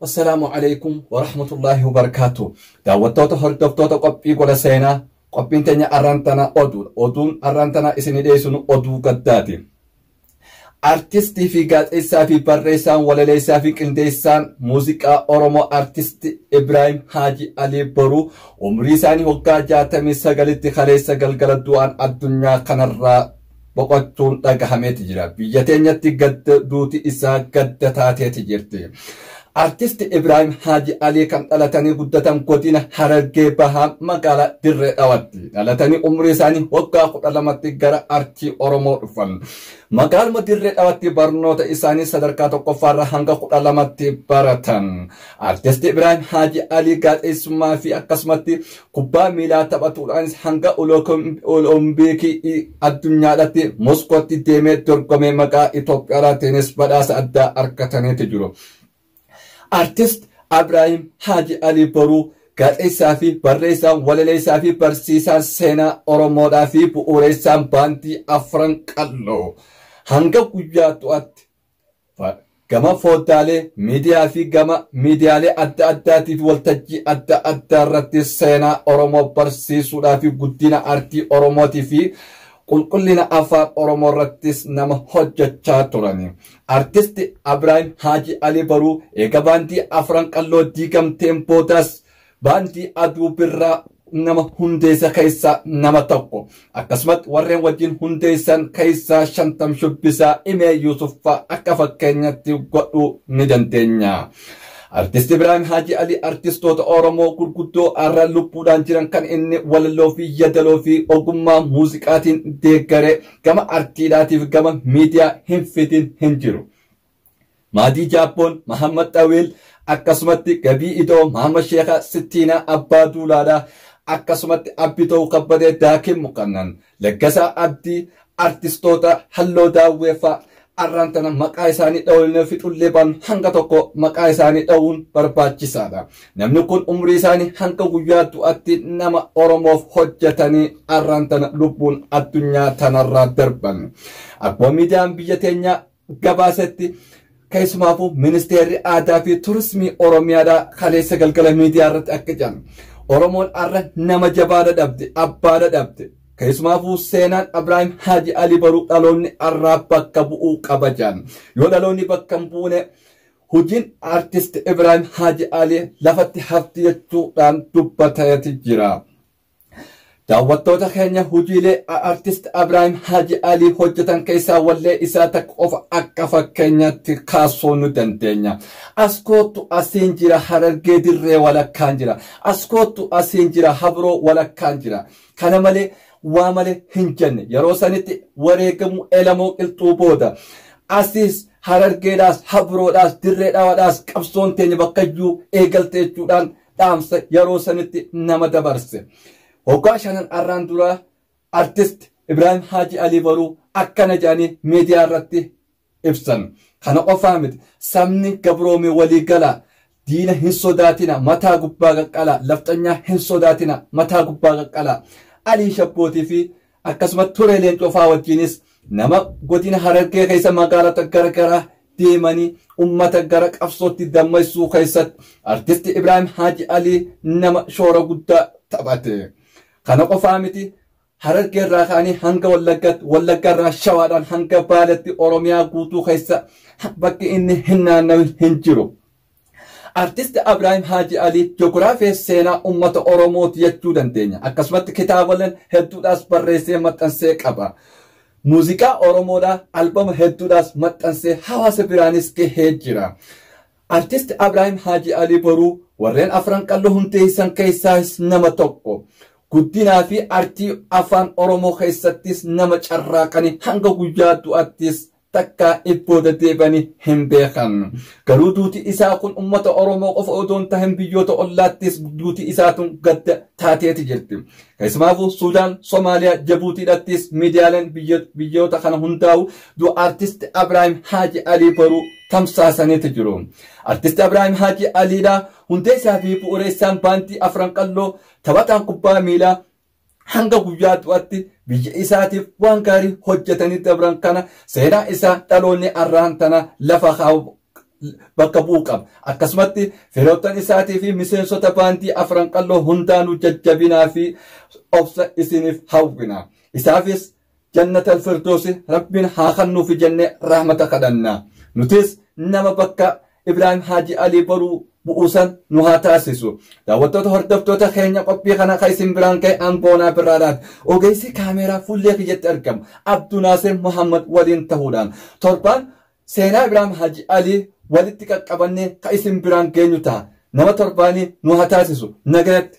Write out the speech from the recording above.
السلام عليكم ورحمة الله وبركاته. دعوتوتا هردفتوتا قبي قولا سينا قبين تنيا أرانتنا أدون أرانتنا إسني ديسون أدو قداتي artisti fi gaazexeessaa fi barreessaan walaleessaa fi qindeessaan muuziqaa Oromoo artist Ibrahim Haji Ali Boruu umrii isaanii waggaa 69tti kaleessa galgala du'aan addunyaa kanarraa boqochuun dhagahameeti jira. Biyya teenyatti gadda duuti isaa gadda taateeti jirti. Artist Ibrahim Haji Ali kan dhalatanii guddatan godina Harargee Bahaa magaalaa Dirree Dhawaatti. Dhalatanii umrii isaanii waggaa 12tti gara artii Oromoo dhufan. Magaaluma Dirree Dhawaatti barnoota isaanii sadarkaa tokkoffaarra hanga 12tti baratan. Artist Ibrahim Haji Ali gaazexeessummaa fi akkasumatti kubbaa miilaa taphatuudhaan hanga olompikii addunyaadhaatti Moskootti deemee dorgomee maqaa Itoophiyaatiinis badhaasa addaa argataniiti jiru. Artist Ibrahim Haji Ali Boruu gaazexeessaa fi barreessaan walaleessaa fi barsiisaan seenaa Oromoodhaa fi bu'uureessaan baandii afran qalloo hanga guyyaa du'aatti gama foddaalee miidiyaa fi gama miidiyaalee adda addaatiif waltajjii adda addaa irratti seenaa Oromoo barsiisuudhaa fi guddina artii Oromootii fi qulqullina afaan Oromoo irrattis nama hojjechaa turani. Artist Ibrahim Haji Ali Boruu eega baandii afran qalloo diigamteen boodas baandii aduu birraa nama hundeessa keessaa nama tokko. Akkasumas warreen wajjin hundeessan keessaa 50 shubbisaa Imee Yuusuffaa akka fakkeenyatti godhuu ni dandeenya. Artist Ibrahim Haji Ali artistoota Oromoo gurguddoo arra lubbuudhaan jiran kan inni walaloo fi yadaloo fi ogummaa muuziqaatiin deeggaree gama artiidhaatiif gama miidiyaa hin fidin hin jiru. Maadii Jaabboon Mahammad Xawil akkasumatti Gabii Idoo Mahammad Sheekha Sittiinaa Abbaa Duulaadhaa akkasumatti Abbitoo Kabbadee Daakin Muqannan Laggasaa Abdii artistoota Halloo Daawweeffaa arrantana maqaa isaanii dhawulne fixullee baan hanga tokko maqaa isaanii dhawuun barbaachisaadha. Namni kun umrii isaanii hanga guyyaa du'aatti nama Oromoof hojjetanii arrantana lubbuun addunyaa tanarraa darban. Akkuma miidiyaan biyya teenyaa gabaasetti keessumaafuu ministeerri aadaa fi turismii Oromiyaadhaa kaleessa galgala miidiyaa irratti akka jedhan Oromoon arra nama jabaadha dhabde abbaadha dhabde. Keessumaafuu seenaan Ibrahim Haji Ali Boruu dhaloonni arraa bakka bu'uu qaba jedhan. Yoo dhaloonni bakka hin buune hojiin artist Ibrahim Haji Ali lafatti hafti jechuudhaan dubbateeti jira. Daawwattoota keenya hojiilee artist Ibrahim Haji Ali hojjetan keessaa wallee isaa takka qofa akka fakkeenyatti kaasuu nu dandeenya. Askootu asiin jira Harargee Dirree walakkaan jira. Askootu asiin jira Habroo walakkaan jira. Kana malee waa malee hin jenne yeroo sanitti wareegamu elamoo qilxuu booda asiis Harargeedhaas Habroodhaas Dirree Dhawaadhaas qabsoon teenya bakkayyuu eegalte jechuudhaan dhaamsa yeroo sanitti nama dabarse. Waggaa 5 arraan dura artist Ibrahim Haji Ali Boruu akkana jedhanii miidiyaa irratti ibsan. Kana qofaa miti sabni gabroomee walii galaa diina hin sodaatina mataa gubbaa qaqqalaa lafxanyaa hin sodaatina mataa gubbaa qaqqalaa. Ali Shabbootii fi akkasumas Turee Leencoo fa'aa wajjinis nama godina Harargee keessa magaalota garagaraa deemanii ummata gara qabsootti dammaqsuu keessatti artist Ibrahim Haji Ali nama shoora guddaa taphate. Kana qofaa miti Harargee irraa kaanii hanga Wallaggaa irraa Shawaadhaan hanga Baaleetti Oromiyaa guutuu keessa bakki inni hin naanna'in hin jiru. Artist Ibrahim Haji Ali ji'oogiraafii seenaa ummata Oromooti jechuu dandeenya. Akkasumatti kitaaboleen hedduudhaas barreessee maxxansee qaba. Muuziqaa Oromoodhaa albama hedduudhaas maxxansee hawaasa biraanis gahee jira. Artist Ibrahim Haji Ali Boruu warreen afran qalloo hundeessan keessaas nama tokko. Guddinaa fi artii afaan Oromoo keessattis nama carraaqanii hanga guyyaa du'attis takka ibbooda deebanii hin beekan. Garuu duuti isaa kun ummata Oromoo qofa odoo hin tahin biyyoota ollaattis duuti isaatun gadda taateeti jirti. Keessumaafuu Suudaan, Somaaliyaa, Jabuutiidhattis miidiyaaleen biyyoota kana hundaa'u du'a artist Ibrahim Haji Ali Boruu tamsaasaniiti jiru. Artist Ibrahim Haji Aliidhaa hundeessaa fi bu'uureessaan baandii afran qalloo taphataan kubbaa miilaa hanga guyyaa du'aatti biyya isaatiif waan gaarii hojjetanii dabran kana seenaa isaa dhaloonni arraan tana lafa kaa'u bakka bu'uu qaba. Akkasumatti firoottan isaatii fi miseensota baandii afran qalloo hundaanuu jajjabinaa fi obsa isiniif hawwina. Isaafis jannatal firdoosi rabbiin haa kennuufi jennee rahmata kadhanna. Nutis nama bakka Ibrahim Haji Ali boruu bu'uusan nu haa taasisu. Daawwattoota hordoftoota keenya qophii kana kan isin biraan ka'e aangoonaa biraadhaan ogeessi kaameeraa fuullee kiyyatti argamu Abduu Naasir Muhammad waliin ta'uudhaan torbaan seenaa Ibrahim Haji Ali walitti qaqqabannee kan isin biraan geenyu ta'a. Nama torbaanii nu haa taasisu. Nagayatti.